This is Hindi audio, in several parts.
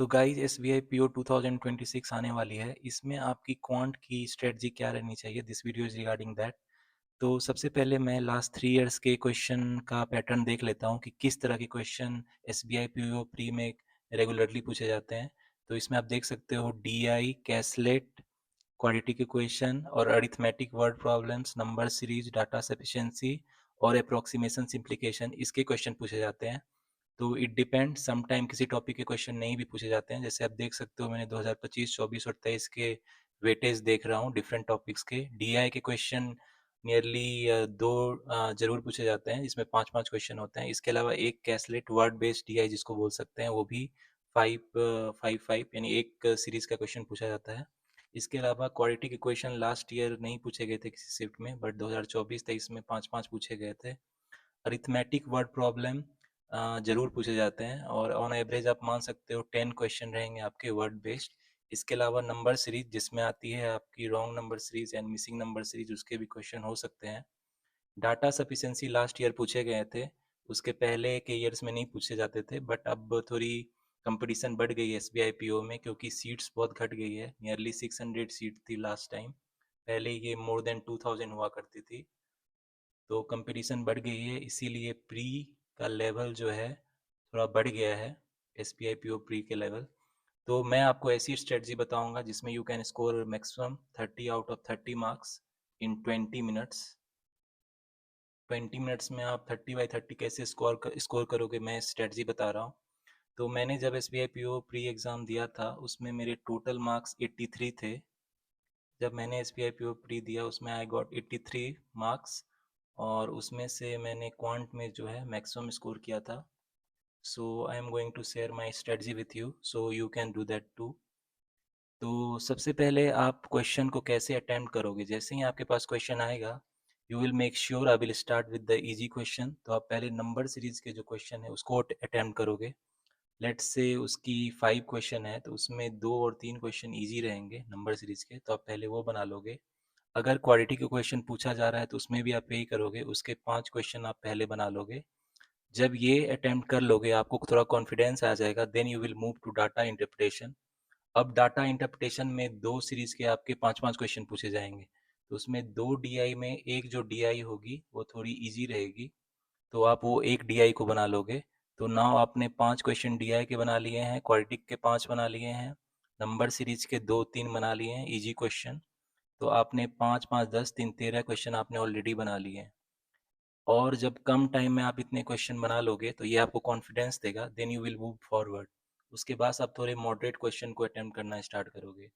तो गाइस एसबीआई पीओ 2026 आने वाली है। इसमें आपकी क्वांट की स्ट्रेटजी क्या रहनी चाहिए, this video is regarding that. तो सबसे पहले मैं लास्ट 3 इयर्स के क्वेश्चन का पैटर्न देख लेता हूँ कि किस तरह के क्वेश्चन एसबीआई पीओ प्री में रेगुलरली पूछे जाते हैं। तो इसमें आप देख सकते हो डीआई, कैसलेट, क्वाड्रेटिक इक्वेशन और arithmetic word problems, number series, data sufficiency और अप्रोक्सीमेशन सिंप्लीकेशन, इसके क्वेश्चन पूछे जाते हैं। तो इट डिपेंड, सम टाइम किसी टॉपिक के क्वेश्चन नहीं भी पूछे जाते हैं। जैसे आप देख सकते हो मैंने 2025, 24 और 23 के वेटेज देख रहा हूँ डिफरेंट टॉपिक्स के। डीआई के क्वेश्चन नियरली दो जरूर पूछे जाते हैं, जिसमें 5-5 क्वेश्चन होते हैं। इसके अलावा एक कैसलेट वर्ड बेस्ड डीआई जिसको बोल सकते हैं, वो भी 5-5 यानी एक सीरीज का क्वेश्चन पूछा जाता है। इसके अलावा क्वाड्रेटिक इक्वेशन लास्ट ईयर नहीं पूछे गए थे किसी शिफ्ट में, बट 2024-23 में 5-5 पूछे गए थे। अरिथमेटिक वर्ड प्रॉब्लम जरूर पूछे जाते हैं और ऑन एवरेज आप मान सकते हो 10 क्वेश्चन रहेंगे आपके वर्ड बेस्ड। इसके अलावा नंबर सीरीज जिसमें आती है आपकी wrong number series and missing number series, उसके भी क्वेश्चन हो सकते हैं। डाटा सफिशिएंसी लास्ट ईयर पूछे गए थे, उसके पहले के ईयर्स में नहीं पूछे जाते थे, बट अब थोड़ी कंपटीशन बढ़ गई है एसबीआई पीओ में, क्योंकि सीट्स बहुत घट गई है। नियरली 600 सीट थी लास्ट टाइम, पहले ये मोर देन 2000 हुआ करती थी। तो कंपटीशन बढ़ गई है, इसीलिए प्री का लेवल जो है थोड़ा बढ़ गया है, S P I P O pre के लेवल। तो मैं आपको ऐसी स्ट्रेटजी बताऊंगा जिसमें you can score maximum 30 out of 30 marks in 20 minutes. 20 minutes में आप 30/30 कैसे स्कोर करोगे, मैं स्ट्रेटजी बता रहा हूँ। तो मैंने जब S B I P O pre exam दिया था उसमें मेरे टोटल मार्क्स 83 थे। जब मैंने S B I P O pre दिया उसमें आई गॉट 83 मार्क्स, और उसमें से मैंने क्वांट में जो है मैक्सिमम स्कोर किया था। So I am going to share my strategy with you, so you can do that too. तो सबसे पहले आप क्वेश्चन को कैसे अटेम्प्ट करोगे, जैसे ही आपके पास क्वेश्चन आएगा you will make sure I will start with the easy question. तो आप पहले नंबर सीरीज के जो क्वेश्चन है उसको अटेम्प्ट करोगे। लेट्स से उसकी 5 क्वेश्चन है, तो उसमें 2 और 3 क्वेश्चन इजी रहेंगे नंबर सीरीज के, तो आप पहले वो बना लोगे। अगर क्वाड्रेटिक का क्वेश्चन पूछा जा रहा है तो उसमें भी आप यही करोगे, उसके 5 क्वेश्चन आप पहले बना लोगे। जब ये अटेम्प्ट कर लोगे आपको थोड़ा कॉन्फिडेंस आ जाएगा, then you will move to data interpretation. अब डाटा इंटरप्रिटेशन में 2 सीरीज के आपके 5-5 क्वेश्चन पूछे जाएंगे। तो उसमें 2 डीआई में एक जो डीआई होगी वो थोड़ी इजी रहेगी, तो आप वो एक डीआई को बना लोगे। तो नाउ आपने 5 क्वेश्चन डीआई के बना लिए हैं, क्वाड्रेटिक के 5 बना लिए हैं, नंबर सीरीज के 2-3 बना लिए हैं इजी क्वेश्चन। तो आपने 5-5, 10, 3, 13 क्वेश्चन आपने ऑलरेडी बना लिए हैं। और जब कम टाइम में आप इतने क्वेश्चन बना लोगे तो ये आपको कॉन्फिडेंस देगा, then you will move forward. उसके बाद आप थोड़े मॉडरेट क्वेश्चन को अटेम्प्ट करना स्टार्ट करोगे।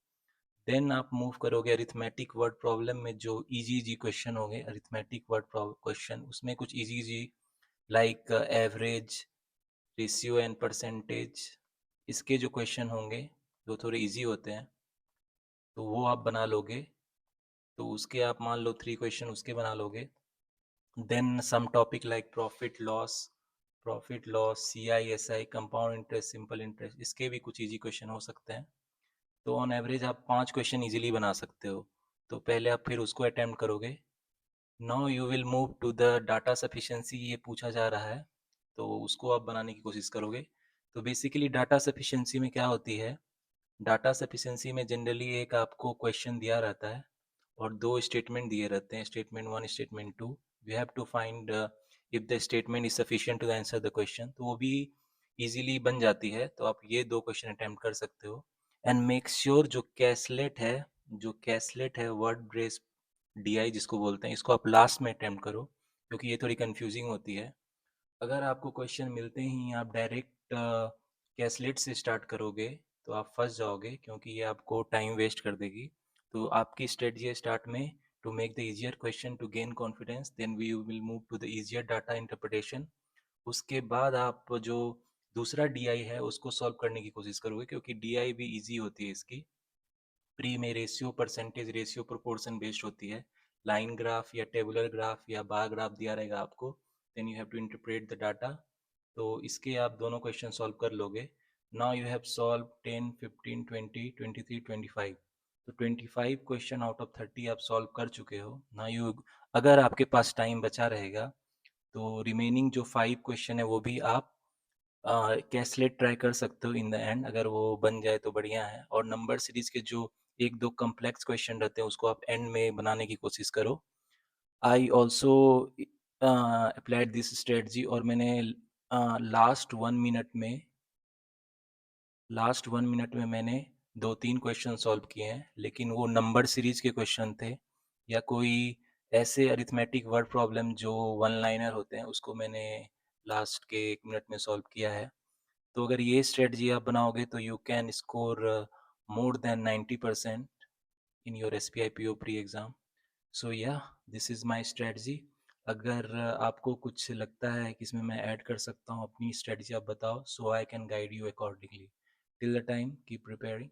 देन आप मूव करोगे अरिथमेटिक वर्ड प्रॉब्लम में, जो इजी इजी क्वेश्चन होंगे अरिथमेटिक वर्ड क्वेश्चन। उसमें कुछ easy easy like average, ratio and percentage, इसके जो क्वेश्चन होंगे जो थोड़े इजी होते हैं, तो वो आप बना लोगे। तो उसके आप मान लो 3 क्वेश्चन उसके बना लोगे। Then some topic like profit loss, C I S I, compound interest, simple interest, इसके भी कुछ इजी क्वेश्चन हो सकते हैं। तो ऑन एवरेज आप 5 क्वेश्चन इजीली बना सकते हो। तो पहले आप फिर उसको अटेम्प्ट करोगे। Now you will move to the data sufficiency, ये पूछा जा रहा है तो उसको आप बनाने की कोशिश करोगे। तो बेसिकली डाटा सफिशिएंसी में क्या होती है, डाटा सफिशिएंसी में जनरली एक आपको क्वेश्चन दिया रहता है और 2 स्टेटमेंट दिए रहते हैं, statement 1, statement 2। You have to find if the statement is sufficient to answer the question, तो वो भी इजीली बन जाती है। तो आप ये 2 क्वेश्चन अटेम्प्ट कर सकते हो। एंड मेक श्योर जो कैसलेट है वर्ड ब्रेस डीआई जिसको बोलते हैं, इसको आप लास्ट में अटेम्प्ट करो, क्योंकि ये थोड़ी कंफ्यूजिंग होती है। अगर आपको क्वेश्चन मिलते ही आप डायरेक्ट कैसलेट से स्टार्ट करोगे तो आप फंस जाओगे, क्योंकि ये आपको टाइम वेस्ट कर देगी। तो आपकी स्ट्रेटजी है स्टार्ट में to make the easier question to gain confidence, then we will move to the easier data interpretation. उसके बाद आप जो दूसरा डीआई है उसको सॉल्व करने की कोशिश करोगे, क्योंकि डीआई भी इजी होती है इसकी। प्री में ratio, percentage, ratio proportion based होती है। लाइन ग्राफ या टेबुलर ग्राफ या बार ग्राफ दिया रहेगा आपको, then you have to interpret the data. तो इसके आप दोनों क्वेश्चन सॉल्व कर लोगे। Now you have solve 10, 15, 20, 23, 25। तो 25 क्वेश्चन आउट ऑफ 30 आप सॉल्व कर चुके हो। ना यू, अगर आपके पास टाइम बचा रहेगा तो रिमेनिंग जो 5 क्वेश्चन है वो भी आप कैसलेट ट्राई कर सकते हो इन द एंड, अगर वो बन जाए तो बढ़िया है। और नंबर सीरीज के जो एक दो कॉम्प्लेक्स क्वेश्चन रहते हैं उसको आप एंड में बनाने की कोशिश करो। I also applied this strategy, और मैंने लास्ट 1 मिनट में मैंने 2-3 क्वेश्चन सॉल्व किए हैं, लेकिन वो नंबर सीरीज के क्वेश्चन थे, या कोई ऐसे अरिथमेटिक वर्ड प्रॉब्लम जो वन लाइनर होते हैं उसको मैंने लास्ट के 1 मिनट में सॉल्व किया है। तो अगर ये स्ट्रेटजी आप बनाओगे तो you can score more than 90% in your SBI PO pre exam. So yeah this is my strategy. अगर आपको कुछ लगता है कि इसमें मैं ऐड कर सकता हूँ अपनी स्ट्रेटजी, आप बताओ, so I can guide you accordingly. Till the time keep preparing.